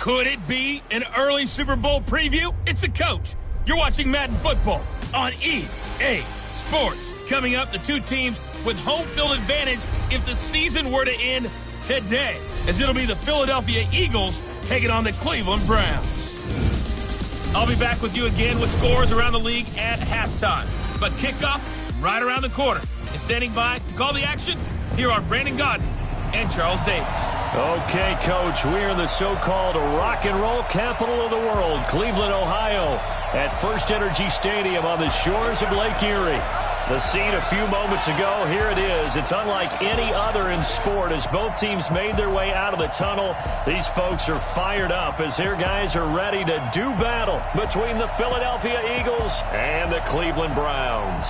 Could it be an early Super Bowl preview? It's the coach. You're watching Madden Football on EA Sports. Coming up, the two teams with home field advantage if the season were to end today, as it'll be the Philadelphia Eagles taking on the Cleveland Browns. I'll be back with you again with scores around the league at halftime. But kickoff right around the corner. And standing by to call the action, here are Brandon Godden and Charles Davis. Okay, Coach, we're in the so-called rock and roll capital of the world, Cleveland, Ohio, at First Energy Stadium on the shores of Lake Erie. The scene a few moments ago, here it is. It's unlike any other in sport as both teams made their way out of the tunnel. These folks are fired up as their guys are ready to do battle between the Philadelphia Eagles and the Cleveland Browns.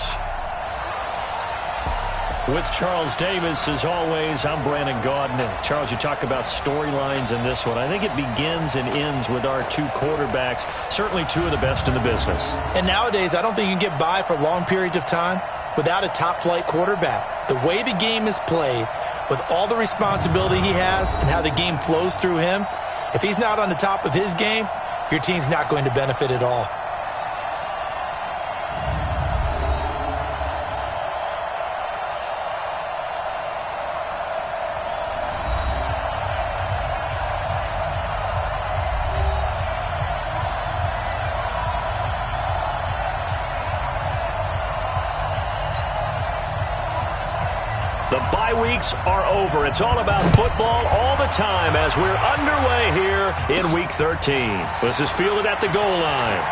With Charles Davis, as always, I'm Brandon Godden. Charles, you talk about storylines in this one. I think it begins and ends with our two quarterbacks, certainly two of the best in the business. And nowadays, I don't think you can get by for long periods of time without a top-flight quarterback. The way the game is played, with all the responsibility he has and how the game flows through him, if he's not on the top of his game, your team's not going to benefit at all. The bye weeks are over. It's all about football all the time as we're underway here in Week 13. This is fielded at the goal line.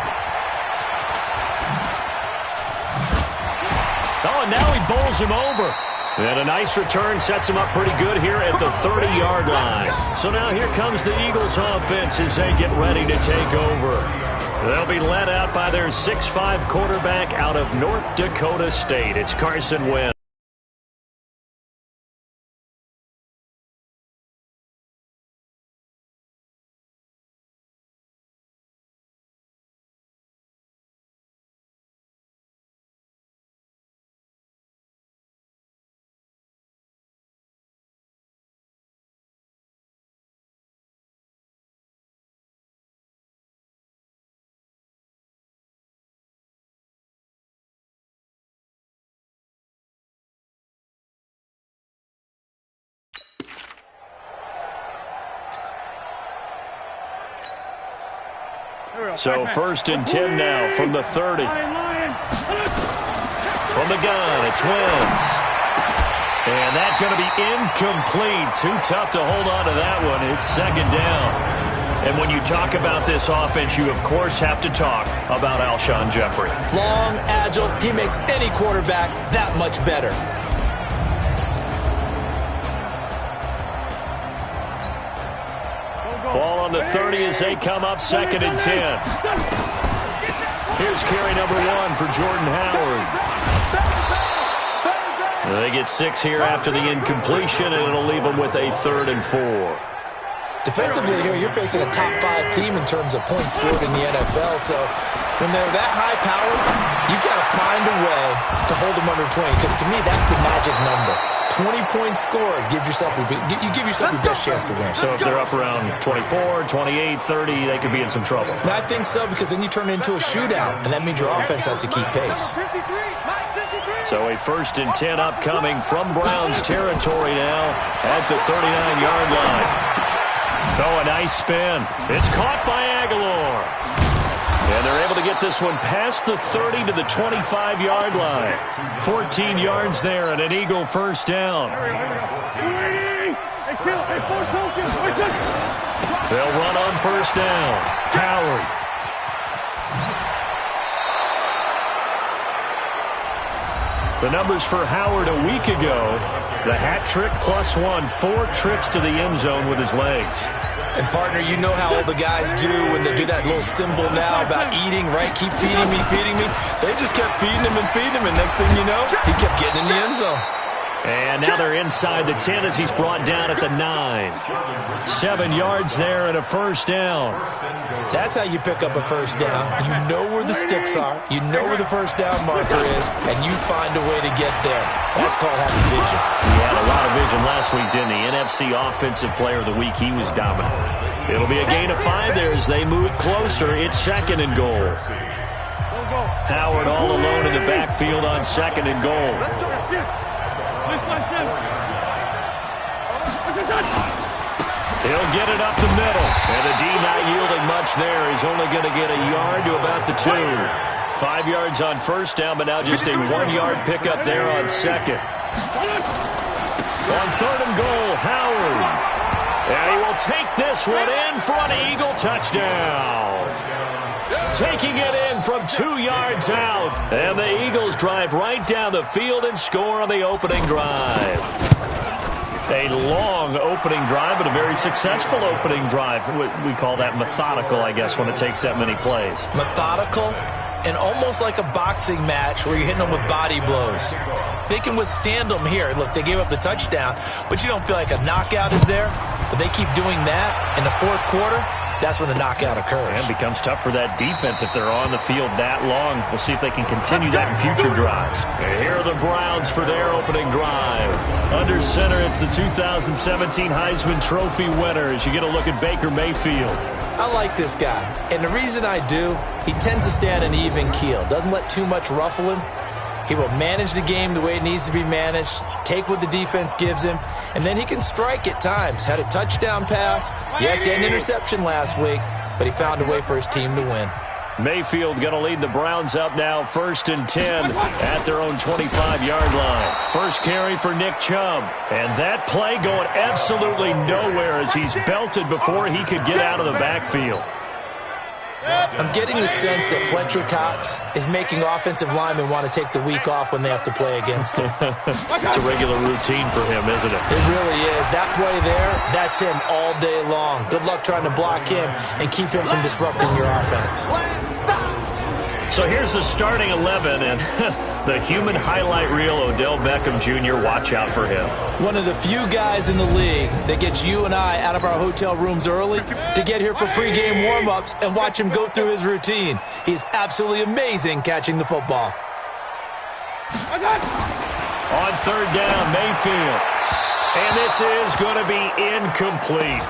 Oh, and now he bowls him over. And a nice return sets him up pretty good here at the 30-yard line. So now here comes the Eagles offense as they get ready to take over. They'll be led out by their 6'5" quarterback out of North Dakota State. It's Carson Wentz. So 1st and 10 now from the 30. From the gun, it's Wentz. And that's going to be incomplete. Too tough to hold on to that one. It's 2nd down. And when you talk about this offense, you, of course, have to talk about Alshon Jeffrey. Long, agile, he makes any quarterback that much better. Ball on the 30 as they come up 2nd and 10. Here's carry number 1 for Jordan Howard. They get 6 here after the incompletion, and it'll leave them with a 3rd and 4. Defensively here, you're facing a top 5 team in terms of points scored in the NFL. So when they're that high powered, you've got to find a way to hold them under 20. Because to me, that's the magic number. 20 points scored, you give yourself your best chance to win. So if they're up around 24, 28, 30, they could be in some trouble. I think so, because then you turn it into a shootout, and that means your offense has to keep pace. So a 1st and 10 upcoming from Browns territory now at the 39-yard line. Oh, a nice spin. It's caught by Aguilar. And they're able to get this one past the 30 to the 25-yard line. 14 yards there and an Eagle 1st down. They'll run on 1st down. Howard. The numbers for Howard a week ago, the hat trick +1, 4 trips to the end zone with his legs. And, partner, you know how all the guys do when they do that little symbol now about eating, right? Keep feeding me, feeding me. They just kept feeding him, and next thing you know, he kept getting in the end zone. And now they're inside the 10 as he's brought down at the 9. 7 yards there and a first down. That's how you pick up a first down. You know where the sticks are. You know where the first down marker is, and you find a way to get there. That's called having vision. He had a lot of vision last week, didn't he? NFC Offensive Player of the Week. He was dominant. It'll be a gain of 5 there as they move closer. It's 2nd and goal. Howard all alone in the backfield on 2nd and goal. He'll get it up the middle. And the D not yielding much there. He's only going to get a yard to about the 2. 5 yards on first down, but now just a 1-yard pickup there on 2nd. On 3rd and goal, Howard. And he will take this one in for an Eagle touchdown. Taking it in from 2 yards out. And the Eagles drive right down the field and score on the opening drive. A long opening drive, but a very successful opening drive. We call that methodical, I guess, when it takes that many plays. Methodical and almost like a boxing match where you're hitting them with body blows. They can withstand them here. Look, they gave up the touchdown, but you don't feel like a knockout is there. But they keep doing that in the 4th quarter. That's when the knockout occurs. And it becomes tough for that defense if they're on the field that long. We'll see if they can continue that in future drives. And here are the Browns for their opening drive. Under center, it's the 2017 Heisman Trophy winner as you get a look at Baker Mayfield. I like this guy. And the reason I do, he tends to stay on an even keel. Doesn't let too much ruffle him. He will manage the game the way it needs to be managed, take what the defense gives him, and then he can strike at times. Had a touchdown pass. Yes, he had an interception last week, but he found a way for his team to win. Mayfield going to lead the Browns up now, 1st and 10 at their own 25-yard line. First carry for Nick Chubb. And that play going absolutely nowhere as he's belted before he could get out of the backfield. I'm getting the sense that Fletcher Cox is making offensive linemen want to take the week off when they have to play against him. It's a regular routine for him, isn't it? It really is. That play there, that's him all day long. Good luck trying to block him and keep him from disrupting your offense. So here's the starting 11, and the human highlight reel, Odell Beckham Jr., watch out for him. One of the few guys in the league that gets you and I out of our hotel rooms early to get here for pregame warm-ups and watch him go through his routine. He's absolutely amazing catching the football. On 3rd down, Mayfield. And this is going to be incomplete.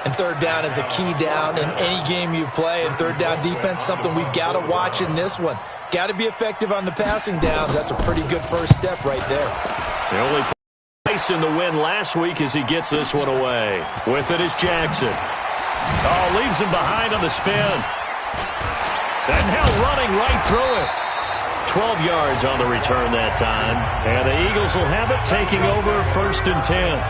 And 3rd down is a key down in any game you play. And 3rd down defense, something we've got to watch in this one. Got to be effective on the passing downs. That's a pretty good first step right there. The only place in the win last week as he gets this one away. With it is Jackson. Oh, leaves him behind on the spin. And now running right through it. 12 yards on the return that time. And the Eagles will have it, taking over 1st and 10.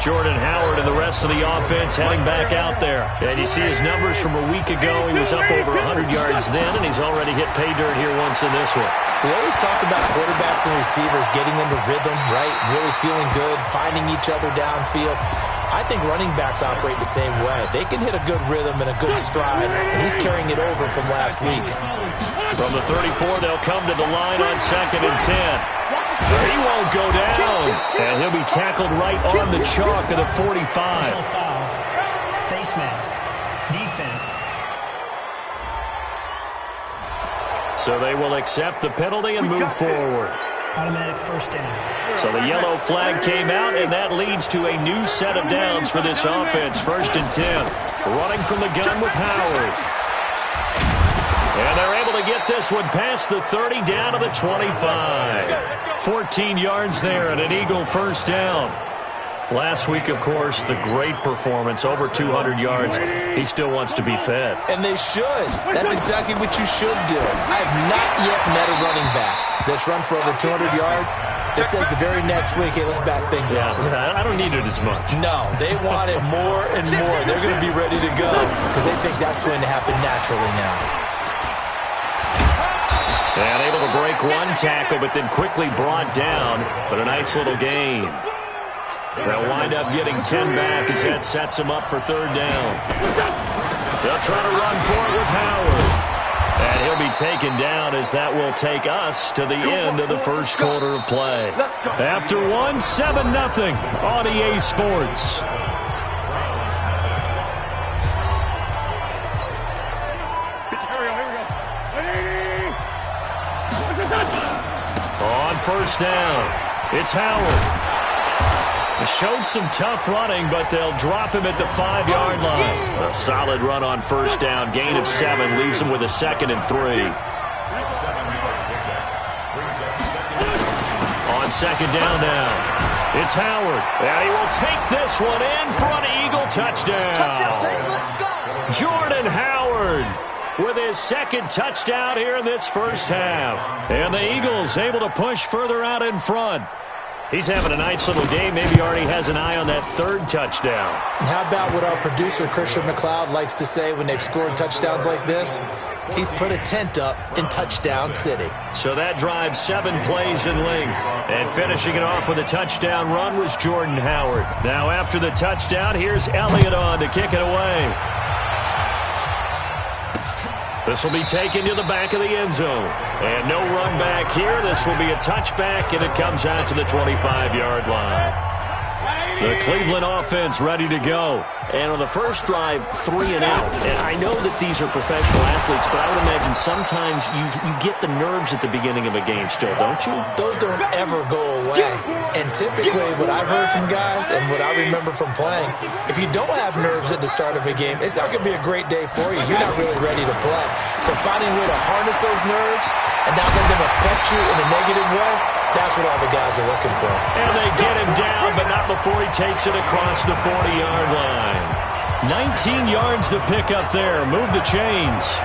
Jordan Howard and the rest of the offense heading back out there. And you see his numbers from a week ago. He was up over 100 yards then, and he's already hit pay dirt here once in this one. We always talk about quarterbacks and receivers getting into rhythm, right? Really feeling good, finding each other downfield. I think running backs operate the same way. They can hit a good rhythm and a good stride, and he's carrying it over from last week. From the 34, they'll come to the line on 2nd and 10. He won't go down, and he'll be tackled right on the chalk of the 45. Face mask. Defense. So they will accept the penalty and move forward. Automatic first down. So the yellow flag came out, and that leads to a new set of downs for this offense. 1st and 10. Running from the gun with Howard. And they're able to get this one past the 30 down to the 25. 14 yards there and an Eagle first down. Last week, of course, the great performance, over 200 yards. He still wants to be fed. And they should. That's exactly what you should do. I have not yet met a running back that's run for over 200 yards that says the very next week, hey, let's back things up. I don't need it as much. No, they want it more and more. They're going to be ready to go because they think that's going to happen naturally now. And able to break one tackle, but then quickly brought down. But a nice little gain. They'll wind up getting 10 back as that sets him up for 3rd down. They'll try to run for it with Howard. And he'll be taken down as that will take us to the end of the first quarter of play. After one, 7-0 on EA Sports. On first down, it's Howard. They showed some tough running, but they'll drop him at the 5-yard line. A solid run on first down. Gain of 7 leaves him with a 2nd and 3. On second down now, it's Howard. And he will take this one in for an Eagle touchdown. Jordan Howard with his 2nd touchdown here in this first half. And the Eagles able to push further out in front. He's having a nice little game. Maybe already has an eye on that 3rd touchdown. And how about what our producer, Christian McLeod, likes to say when they've scored touchdowns like this? He's put a tent up in Touchdown City. So that drive 7 plays in length. And finishing it off with a touchdown run was Jordan Howard. Now after the touchdown, here's Elliott on to kick it away. This will be taken to the back of the end zone. And no run back here. This will be a touchback, and it comes out to the 25-yard line. The Cleveland offense ready to go. And on the first drive, 3 and out. And I know that these are professional athletes, but I would imagine sometimes you get the nerves at the beginning of a game still, don't you? Those don't ever go away. And typically, what I've heard from guys and what I remember from playing, if you don't have nerves at the start of a game, it's not going to be a great day for you. You're not really ready to play. So finding a way to harness those nerves and not let them affect you in a negative way, that's what all the guys are looking for. And they get him down, but not before he takes it across the 40-yard line. 19 yards to pick up there. Move the chains.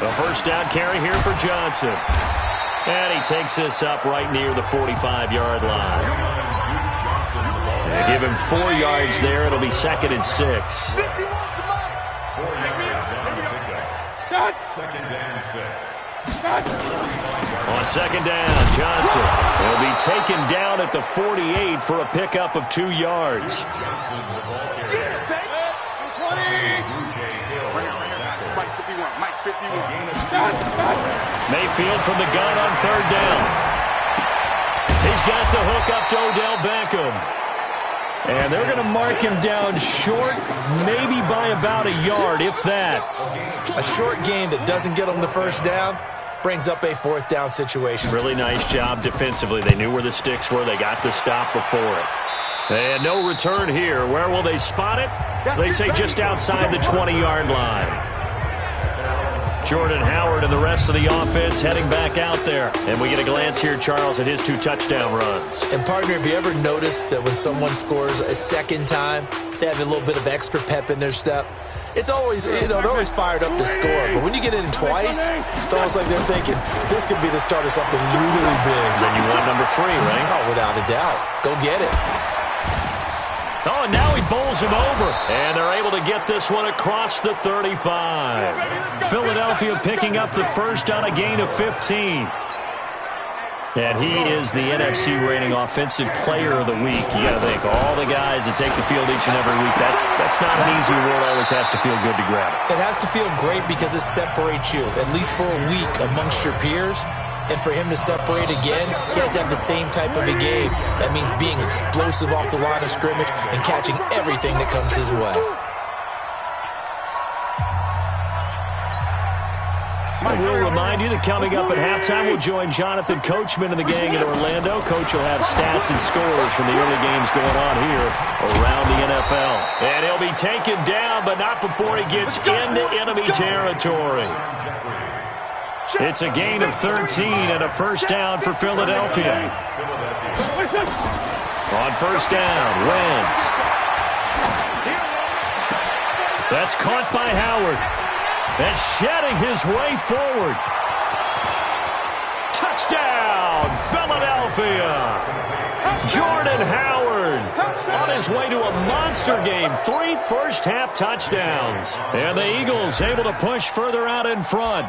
A first down carry here for Johnson. And he takes this up right near the 45-yard line. They give him 4 yards there. It'll be 2nd and 6. On second down, Johnson will be taken down at the 48 for a pickup of 2 yards. Mayfield from the gun on 3rd down. He's got the hook up to Odell Beckham. And they're going to mark him down short, maybe by about a yard, if that. A short game that doesn't get them the first down brings up a 4th down situation. Really nice job defensively. They knew where the sticks were. They got the stop before it. And no return here. Where will they spot it? They say just outside the 20-yard line. Jordan Howard and the rest of the offense heading back out there. And we get a glance here, Charles, at his 2 touchdown runs. And, partner, have you ever noticed that when someone scores a 2nd time, they have a little bit of extra pep in their step? It's always, they're always fired up to score. But when you get it in twice, it's almost like they're thinking, this could be the start of something really big. Then you want number 3, right? Oh, without a doubt. Go get it. Oh, and now he bowls him over. And they're able to get this one across the 35. Philadelphia picking up the first on a gain of 15. And he is the NFC rating offensive player of the week. You got to think, all the guys that take the field each and every week, that's not an easy award. Always has to feel good to grab it. It has to feel great because it separates you, at least for a week, amongst your peers. And for him to separate again, he has to have the same type of a game. That means being explosive off the line of scrimmage and catching everything that comes his way. I will remind you that coming up at halftime, we'll join Jonathan Coachman and the gang in Orlando. Coach will have stats and scores from the early games going on here around the NFL. And he'll be taken down, but not before he gets into enemy territory. It's a gain of 13 and a first down for Philadelphia. On first down, Wentz. That's caught by Howard. And shedding his way forward. Touchdown, Philadelphia. Jordan Howard on his way to a monster game. 3 first-half touchdowns. And the Eagles able to push further out in front.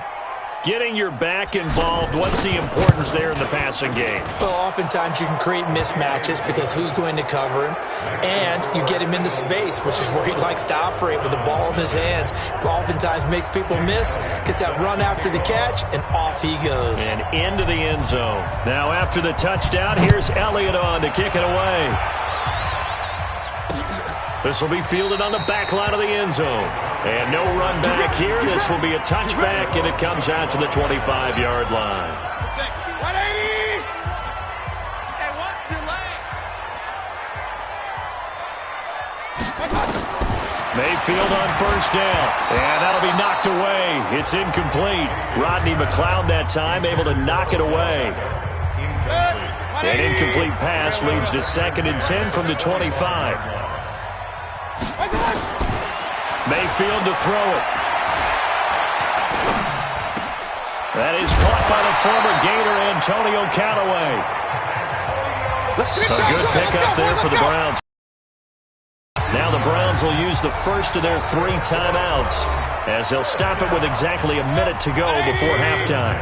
Getting your back involved, what's the importance there in the passing game? Well, oftentimes you can create mismatches because who's going to cover him, and you get him into space, which is where he likes to operate with the ball in his hands. Oftentimes makes people miss, gets that run after the catch, and off he goes. And into the end zone. Now after the touchdown, here's Elliott on to kick it away. This will be fielded on the back line of the end zone. And no run back here. This will be a touchback, and it comes out to the 25-yard line. 180! And what's delayed? Mayfield on first down. And that'll be knocked away. It's incomplete. Rodney McLeod that time able to knock it away. An incomplete pass leads to 2nd and 10 from the 25. Mayfield to throw it. That is caught by the former Gator, Antonio Callaway. A good pickup there for the Browns. Now the Browns will use the first of their 3 timeouts as they'll stop it with exactly a minute to go before halftime.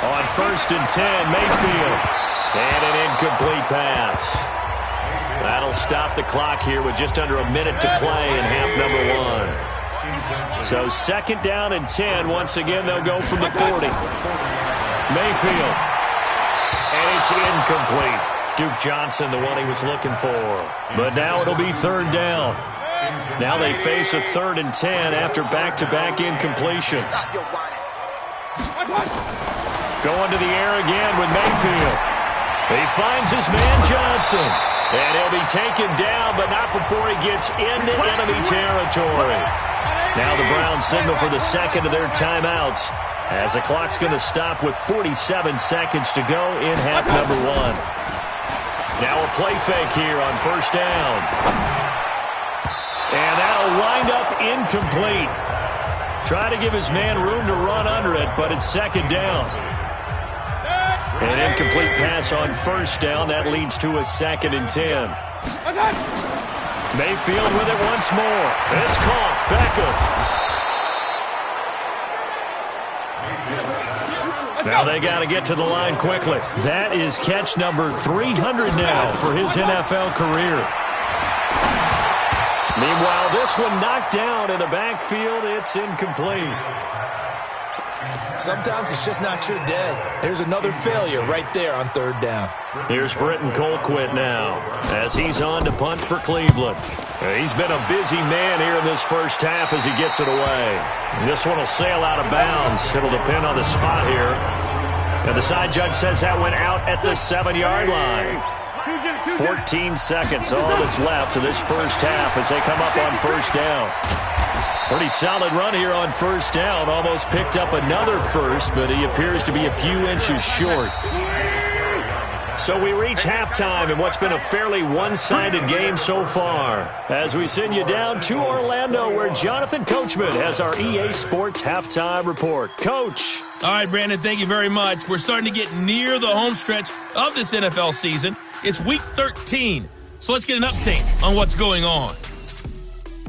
On 1st and 10, Mayfield. And an incomplete pass. That'll stop the clock here with just under a minute to play in half number 1. So 2nd down and 10. Once again, they'll go from the 40. Mayfield. And it's incomplete. Duke Johnson, the one he was looking for. But now it'll be 3rd down. Now they face a 3rd and 10 after back-to-back incompletions. Going to the air again with Mayfield. He finds his man Johnson. And he'll be taken down, but not before he gets into enemy territory. Now the Browns signal for the 2nd of their timeouts as the clock's going to stop with 47 seconds to go in half number 1. Now a play fake here on 1st down. And that'll wind up incomplete. Try to give his man room to run under it, but it's 2nd down. An incomplete pass on 1st down. That leads to a 2nd and 10. Mayfield with it once more. It's caught. Beckham. Now they got to get to the line quickly. That is catch number 300 now for his NFL career. Meanwhile, this one knocked down in the backfield. It's incomplete. Sometimes it's just not your day. There's another failure right there on 3rd down. Here's Britton Colquitt now as he's on to punt for Cleveland. He's been a busy man here in this first half as he gets it away. And this one will sail out of bounds. It'll depend on the spot here. And the side judge says that went out at the 7-yard line. 14 seconds, all that's left of this first half as they come up on 1st down. Pretty solid run here on 1st down. Almost picked up another first, but he appears to be a few inches short. So we reach halftime in what's been a fairly one-sided game so far. As we send you down to Orlando, where Jonathan Coachman has our EA Sports Halftime Report. Coach. All right, Brandon, thank you very much. We're starting to get near the home stretch of this NFL season. It's Week 13, so let's get an update on what's going on.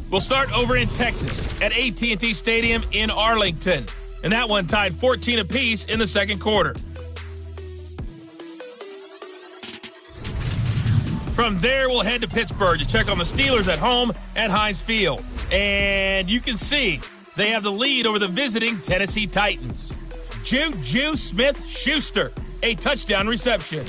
We'll start over in Texas at AT&T Stadium in Arlington. And that one tied 14 apiece in the 2nd quarter. From there, we'll head to Pittsburgh to check on the Steelers at home at Heinz Field. And you can see they have the lead over the visiting Tennessee Titans. Juju Smith-Schuster, a touchdown reception.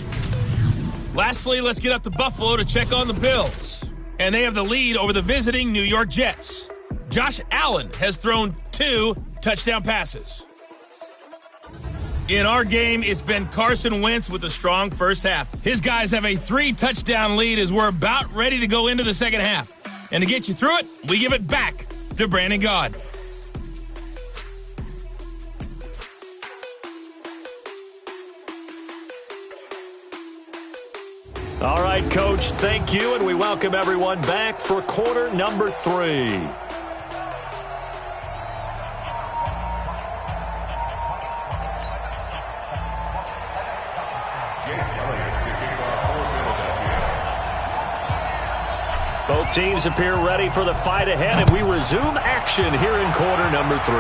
Lastly, let's get up to Buffalo to check on the Bills. And they have the lead over the visiting New York Jets. Josh Allen has thrown 2 touchdown passes. In our game, it's been Carson Wentz with a strong first half. His guys have a 3-touchdown lead as we're about ready to go into the 2nd half. And to get you through it, we give it back to Brandon Gaud. All right, Coach, thank you, and we welcome everyone back for quarter number 3. Both teams appear ready for the fight ahead, and we resume action here in quarter number 3.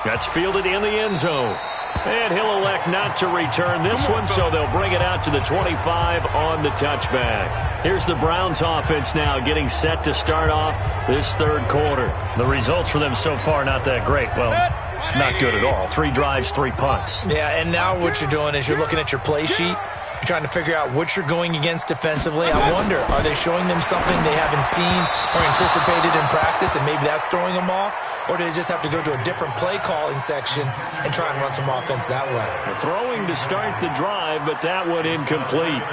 That's fielded in the end zone. And he'll elect not to return this one, so they'll bring it out to the 25 on the touchback. Here's the Browns offense now getting set to start off this third quarter. The results for them so far not that great. Well, not good at all. 3 drives, 3 punts. Yeah, and now what you're doing is you're looking at your play sheet. You're trying to figure out what you're going against defensively. I wonder, are they showing them something they haven't seen or anticipated in practice, and maybe that's throwing them off? Or do they just have to go to a different play calling section and try and run some offense that way? Throwing to start the drive, but that one incomplete.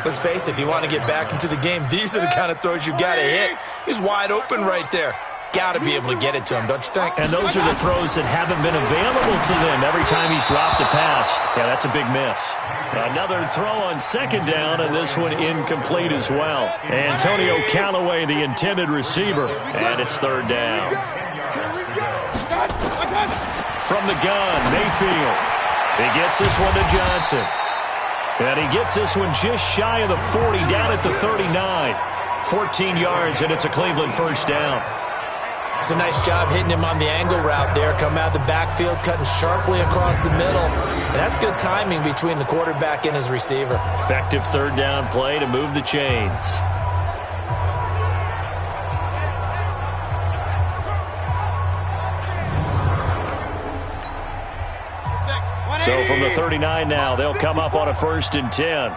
Let's face it, if you want to get back into the game, these are the kind of throws you got to hit. He's wide open right there. Got to be able to get it to him, don't you think? And those are the throws that haven't been available to them every time he's dropped a pass. Yeah, that's a big miss. Another throw on second down, and this one incomplete as well. Antonio Callaway, the intended receiver, and it's third down. From the gun, Mayfield. He gets this one to Johnson. And he gets this one just shy of the 40, down at the 39. 14 yards, and it's a Cleveland first down. It's a nice job hitting him on the angle route there. Come out the backfield, cutting sharply across the middle. And that's good timing between the quarterback and his receiver. Effective third down play to move the chains. So from the 39 now, they'll come up on a 1st and 10.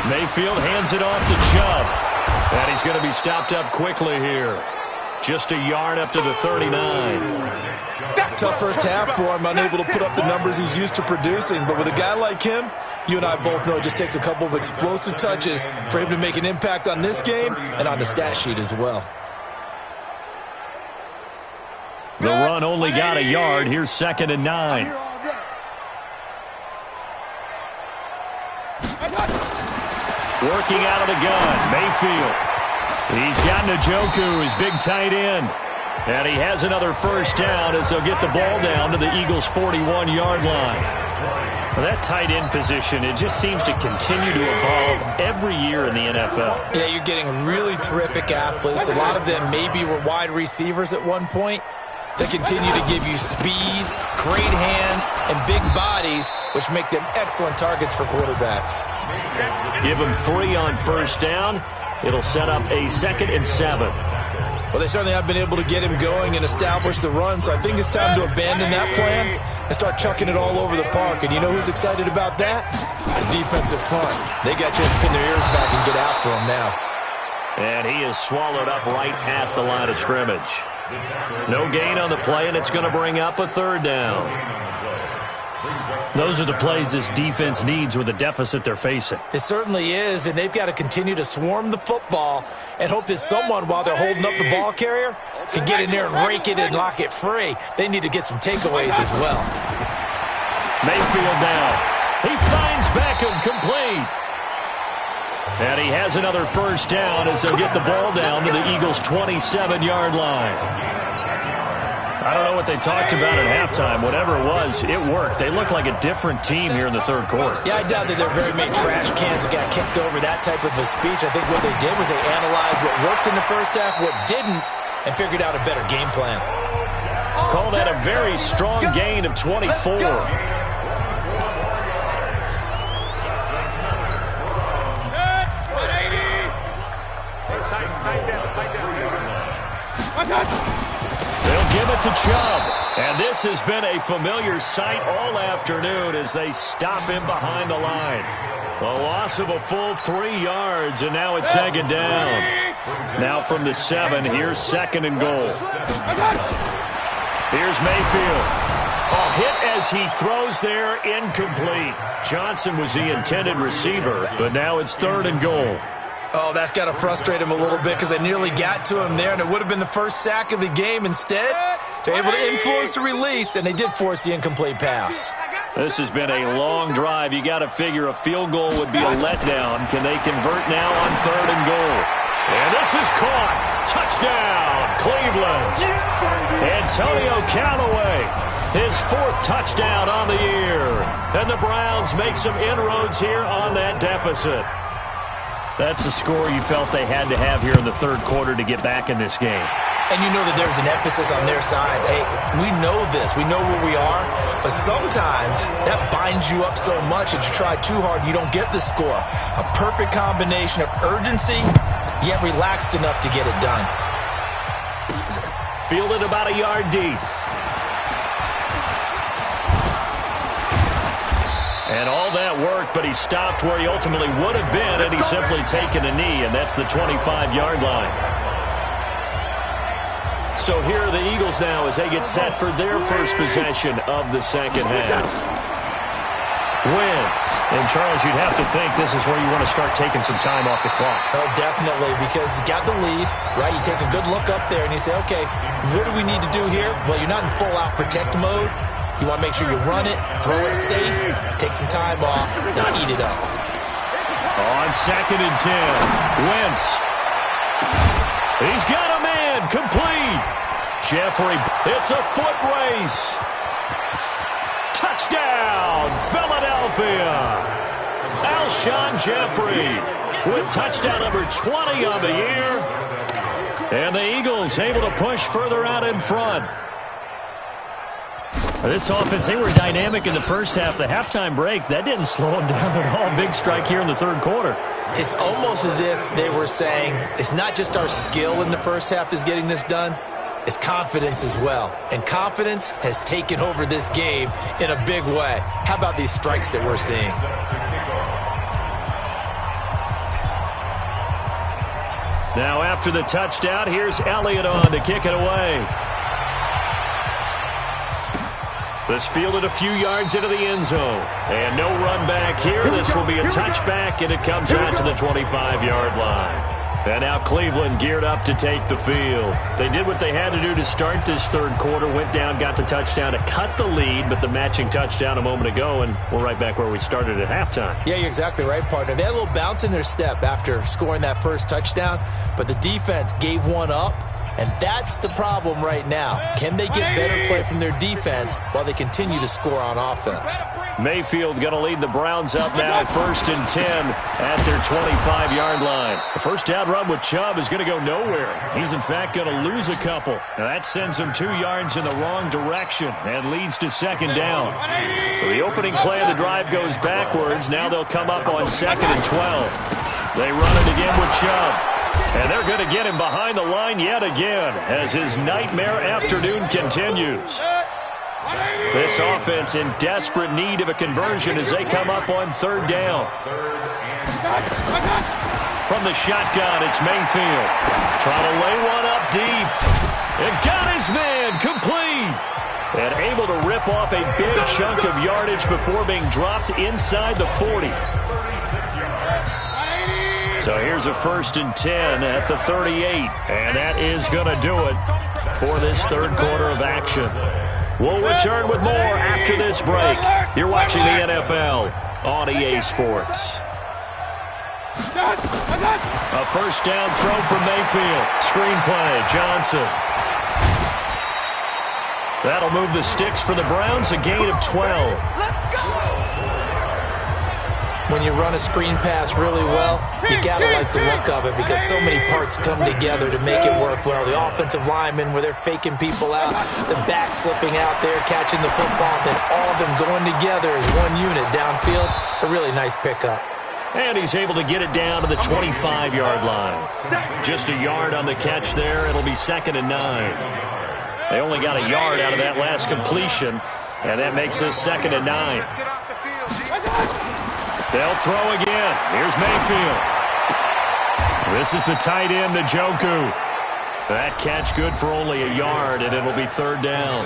Mayfield hands it off to Chubb. And he's going to be stopped up quickly here. Just a yard up to the 39. Tough first half for him, unable to put up the numbers he's used to producing. But with a guy like him, you and I both know it just takes a couple of explosive touches for him to make an impact on this game and on the stat sheet as well. The run only got a yard. Here's 2nd and 9. Working out of the gun, Mayfield. He's got Njoku, his big tight end. And he has another first down as they'll get the ball down to the Eagles' 41-yard line. Well, that tight end position, it just seems to continue to evolve every year in the NFL. Yeah, you're getting really terrific athletes. A lot of them maybe were wide receivers at one point. They continue to give you speed, great hands, and big bodies, which make them excellent targets for quarterbacks. Give them 3 on first down. It'll set up a 2nd and 7. Well, they certainly have been able to get him going and establish the run, so I think it's time to abandon that plan and start chucking it all over the park. And you know who's excited about that? The defensive front. They got to just pin their ears back and get after him now. And he is swallowed up right at the line of scrimmage. No gain on the play, and it's going to bring up a 3rd down. Those are the plays this defense needs with the deficit they're facing. It certainly is, and they've got to continue to swarm the football and hope that someone, while they're holding up the ball carrier, can get in there and rake it and lock it free. They need to get some takeaways as well. Mayfield now. He finds Beckham complete. And he has another first down as they'll get the ball down to the Eagles' 27-yard line. I don't know what they talked about at halftime. Whatever it was, it worked. They look like a different team here in the third quarter. Yeah, I doubt that there are very many trash cans that got kicked over, that type of a speech. I think what they did was they analyzed what worked in the first half, what didn't, and figured out a better game plan. Call that a very strong gain of 24. They'll give it to Chubb. And this has been a familiar sight all afternoon as they stop him behind the line. A loss of a full 3 yards, and now it's 2nd down. Now from the 7, here's 2nd and goal. Here's Mayfield. A hit as he throws there, incomplete. Johnson was the intended receiver, but now it's 3rd and goal. Oh, that's got to frustrate him a little bit because they nearly got to him there, and it would have been the first sack of the game. Instead, they're able to influence the release, and they did force the incomplete pass. This has been a long drive. You got to figure a field goal would be a letdown. Can they convert now on 3rd and goal? And this is caught. Touchdown, Cleveland. And Antonio Callaway, his 4th touchdown on the year. And the Browns make some inroads here on that deficit. That's a score you felt they had to have here in the third quarter to get back in this game. And you know that there's an emphasis on their side. Hey, we know this. We know where we are. But sometimes that binds you up so much that you try too hard, you don't get the score. A perfect combination of urgency, yet relaxed enough to get it done. Fielded about a yard deep. And all that worked, but he stopped where he ultimately would have been had he simply taken a knee, and that's the 25-yard line. So here are the Eagles now as they get set for their first possession of the second half. Wentz. And, Charles, you'd have to think this is where you want to start taking some time off the clock. Oh, definitely, because you got the lead, right? You take a good look up there and you say, okay, what do we need to do here? Well, you're not in full-out protect mode. You want to make sure you run it, throw it safe, take some time off, and eat it up. On 2nd and 10, Wentz. He's got a man, complete. Jeffrey, it's a foot race. Touchdown, Philadelphia. Alshon Jeffrey with touchdown number 20 on the year. And the Eagles able to push further out in front. This offense, they were dynamic in the first half. The halftime break, that didn't slow them down at all. Big strike here in the third quarter. It's almost as if they were saying, it's not just our skill in the first half that's getting this done, it's confidence as well. And confidence has taken over this game in a big way. How about these strikes that we're seeing? Now after the touchdown, here's Elliott on to kick it away. This fielded a few yards into the end zone. And no run back here. This will be a touchback, and it comes out to the 25-yard line. And now Cleveland geared up to take the field. They did what they had to do to start this third quarter. Went down, got the touchdown to cut the lead, but the matching touchdown a moment ago, and we're right back where we started at halftime. Yeah, you're exactly right, partner. They had a little bounce in their step after scoring that first touchdown, but the defense gave one up. And that's the problem right now. Can they get better play from their defense while they continue to score on offense? Mayfield going to lead the Browns up now, 1st and 10 at their 25-yard line. The first down run with Chubb is going to go nowhere. He's, in fact, going to lose a couple. Now that sends him 2 yards in the wrong direction and leads to 2nd down. So the opening play of the drive goes backwards. Now they'll come up on 2nd and 12. They run it again with Chubb. And they're going to get him behind the line yet again as his nightmare afternoon continues. This offense in desperate need of a conversion as they come up on 3rd down. From the shotgun, it's Mayfield. Trying to lay one up deep. And got his man complete. And able to rip off a big chunk of yardage before being dropped inside the 40. So here's a 1st and 10 at the 38. And that is going to do it for this third quarter of action. We'll return with more after this break. You're watching the NFL on EA Sports. A 1st down throw from Mayfield. Screenplay, Johnson. That'll move the sticks for the Browns, a gain of 12. When you run a screen pass really well, you got to like the look of it because so many parts come together to make it work well. The offensive linemen, where they're faking people out, the back slipping out there, catching the football, then all of them going together as one unit downfield. A really nice pickup. And he's able to get it down to the 25-yard line. Just a yard on the catch there. It'll be 2nd and 9. They only got a yard out of that last completion, and that makes this 2nd and 9. They'll throw again. Here's Mayfield. This is the tight end, Njoku. That catch good for only a yard, and it'll be 3rd down.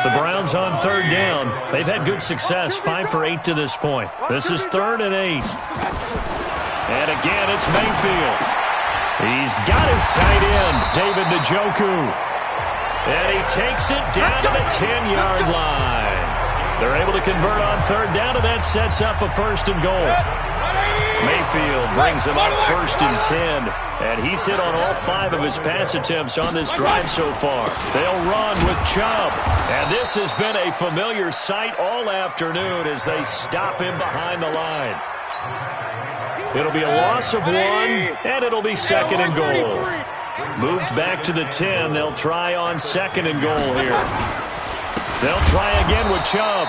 The Browns on 3rd down. They've had good success, 5 for 8 to this point. This is 3rd and 8. And again, it's Mayfield. He's got his tight end, David Njoku. And he takes it down to the 10-yard line. They're able to convert on 3rd down, and that sets up a 1st and goal. Mayfield brings him up 1st and 10. And he's hit on all 5 of his pass attempts on this drive so far. They'll run with Chubb. And this has been a familiar sight all afternoon as they stop him behind the line. It'll be a loss of 1, and it'll be 2nd and goal. Moved back to the 10. They'll try on 2nd and goal here. They'll try again with Chubb.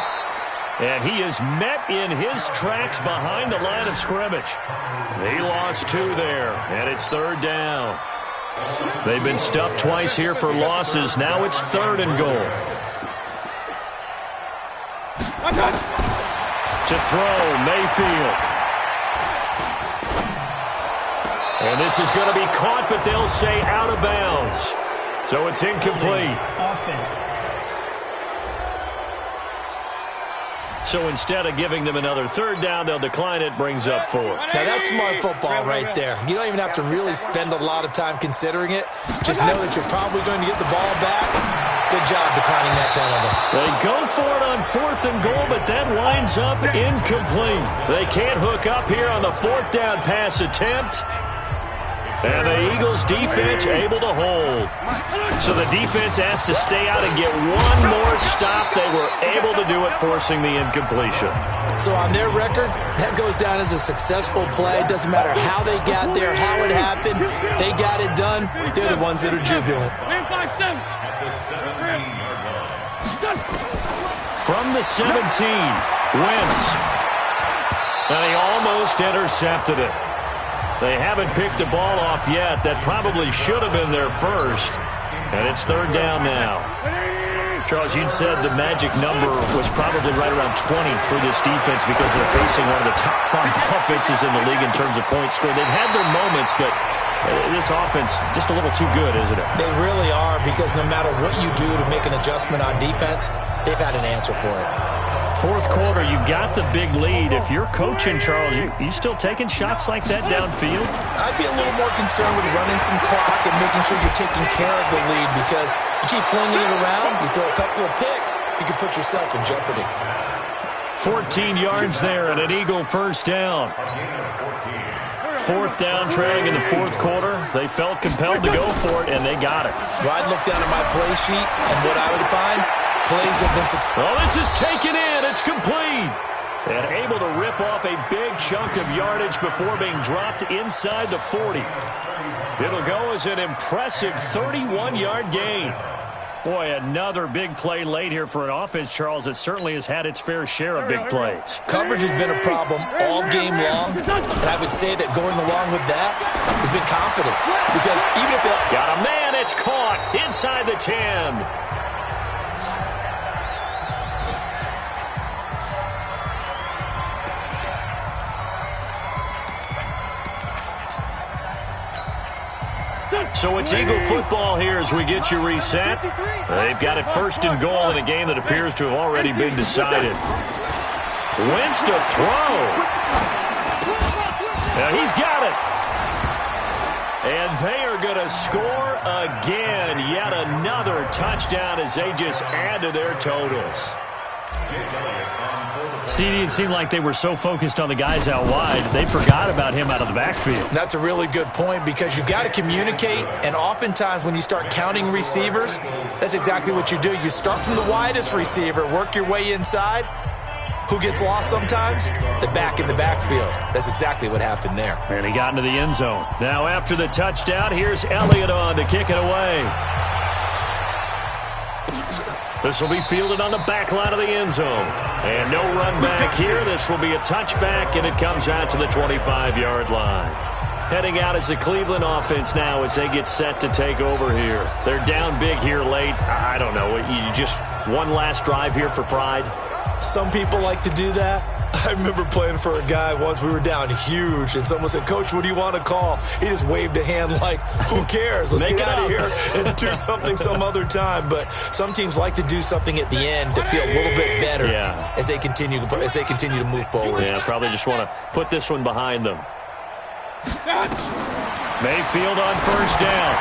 And he is met in his tracks behind the line of scrimmage. He lost 2 there, and it's 3rd down. They've been stuffed twice here for losses. Now it's 3rd and goal. To throw, Mayfield. And this is going to be caught, but they'll say out of bounds. So it's incomplete. Offense. So instead of giving them another 3rd down, they'll decline it, brings up 4. Now, that's smart football right there. You don't even have to really spend a lot of time considering it. Just know that you're probably going to get the ball back. Good job declining that penalty. They go for it on 4th and goal, but that winds up incomplete. They can't hook up here on the 4th down pass attempt. And the Eagles' defense able to hold. So the defense has to stay out and get one more stop. They were able to do it, forcing the incompletion. So on their record, that goes down as a successful play. Doesn't matter how they got there, how it happened. They got it done. They're the ones that are jubilant. From the 17, Wentz. And he almost intercepted it. They haven't picked a ball off yet. That probably should have been their first. And it's 3rd down now. Charles, you'd said the magic number was probably right around 20 for this defense because they're facing one of the top 5 offenses in the league in terms of points scored. They've had their moments, but this offense just a little too good, isn't it? They really are, because no matter what you do to make an adjustment on defense, they've had an answer for it. 4th quarter, you've got the big lead. If you're coaching, Charles, you still taking shots like that downfield? I'd be a little more concerned with running some clock and making sure you're taking care of the lead, because you keep flinging it around, you throw a couple of picks, you can put yourself in jeopardy. 14 yards there and an Eagle 1st down. 4th down trailing in the 4th quarter. They felt compelled to go for it, and they got it. Well, I'd look down at my play sheet, and what I would find, plays have been successful. Oh, this is taken in. It's complete. And able to rip off a big chunk of yardage before being dropped inside the 40. It'll go as an impressive 31-yard gain. Boy, another big play late here for an offense, Charles, that certainly has had its fair share of big plays. Coverage has been a problem all game long, and I would say that going along with that has been confidence. Because even if they got a man, it's caught inside the 10. So it's Eagle football here as we get you reset. They've got it 1st and goal in a game that appears to have already been decided. Wentz to throw. Now he's got it. And they are going to score again. Yet another touchdown as they just add to their totals. CD, it seemed like they were so focused on the guys out wide, they forgot about him out of the backfield. That's a really good point, because you've got to communicate, and oftentimes when you start counting receivers, that's exactly what you do. You start from the widest receiver, work your way inside. Who gets lost sometimes? The back in the backfield. That's exactly what happened there. And he got into the end zone. Now after the touchdown, here's Elliott on to kick it away. This will be fielded on the back line of the end zone. And no run back here. This will be a touchback, and it comes out to the 25-yard line. Heading out is the Cleveland offense now as they get set to take over here. They're down big here late. I don't know. You just one last drive here for pride? Some people like to do that. I remember playing for a guy once. We were down huge, and someone said, "Coach, what do you want to call?" He just waved a hand like, who cares? Let's get out of here and do something some other time. But some teams like to do something at the end to feel a little bit better as they continue to move forward. Yeah, probably just want to put this one behind them. Mayfield on 1st down.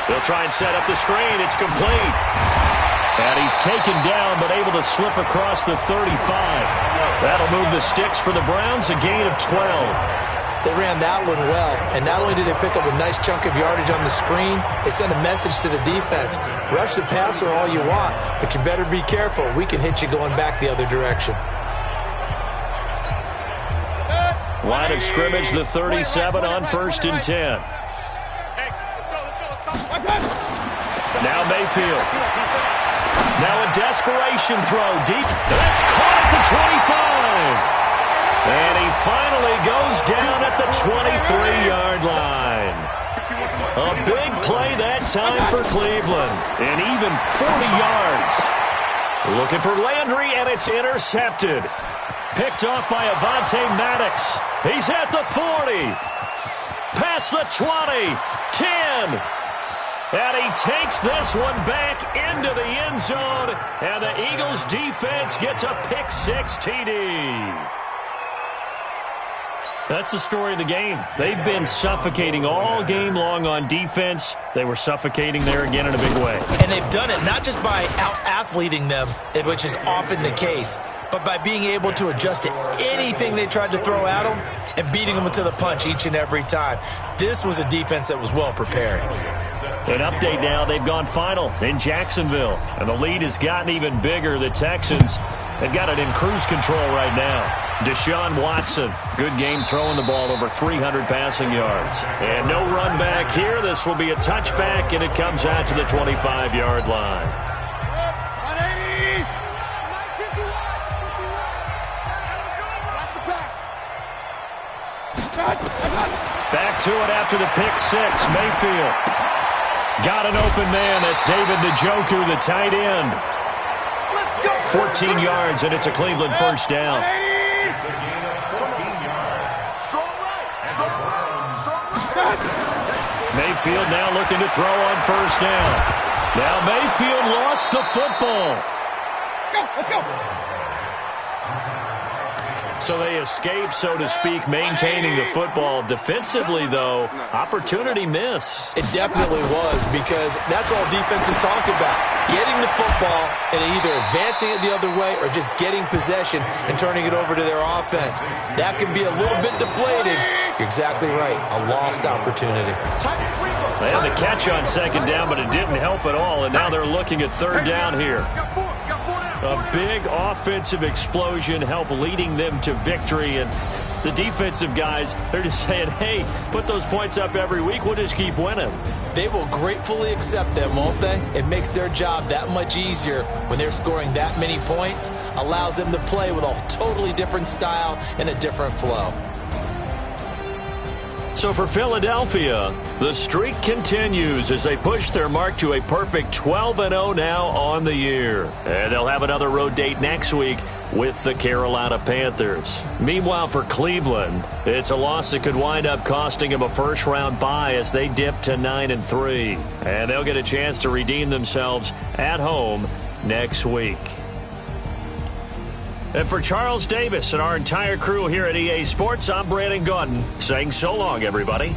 They'll try and set up the screen. It's complete. And he's taken down, but able to slip across the 35. That'll move the sticks for the Browns, a gain of 12. They ran that one well, and not only did they pick up a nice chunk of yardage on the screen, they sent a message to the defense. Rush the passer all you want, but you better be careful. We can hit you going back the other direction. Line of scrimmage, the 37 on 1st and 10. Now Mayfield. Now a desperation throw deep. That's caught at the 25. And he finally goes down at the 23-yard line. A big play that time for Cleveland. And even 40 yards. Looking for Landry, and it's intercepted. Picked off by Avonte Maddox. He's at the 40. Past the 20. 10. And he takes this one back into the end zone. And the Eagles defense gets a pick-6 TD. That's the story of the game. They've been suffocating all game long on defense. They were suffocating there again in a big way. And they've done it not just by out-athleting them, which is often the case, but by being able to adjust to anything they tried to throw at them and beating them to the punch each and every time. This was a defense that was well prepared. An update now, they've gone final in Jacksonville, and the lead has gotten even bigger. The Texans have got it in cruise control right now. Deshaun Watson, good game throwing the ball, over 300 passing yards. And no run back here. This will be a touchback, and it comes out to the 25-yard line. Back to it after the pick-6. Mayfield got an open man. That's David Njoku, the tight end. 14 yards, and it's a Cleveland first down. Mayfield now looking to throw on first down. Now Mayfield lost the football. Let's go. So they escape, so to speak, maintaining the football. Defensively, though, opportunity miss. It definitely was, because that's all defenses talk about. Getting the football and either advancing it the other way or just getting possession and turning it over to their offense. That can be a little bit deflating. You're exactly right. A lost opportunity. They had the catch on second down, but it didn't help at all, and now they're looking at third down here. A big offensive explosion helped leading them to victory, and the defensive guys, they're just saying, hey, put those points up every week, we'll just keep winning. They will gratefully accept them, won't they? It makes their job that much easier when they're scoring that many points, allows them to play with a totally different style and a different flow. So for Philadelphia, the streak continues as they push their mark to a perfect 12-0 now on the year. And they'll have another road date next week with the Carolina Panthers. Meanwhile, for Cleveland, it's a loss that could wind up costing them a first-round bye as they dip to 9-3. And they'll get a chance to redeem themselves at home next week. And for Charles Davis and our entire crew here at EA Sports, I'm Brandon Gaudin saying so long, everybody.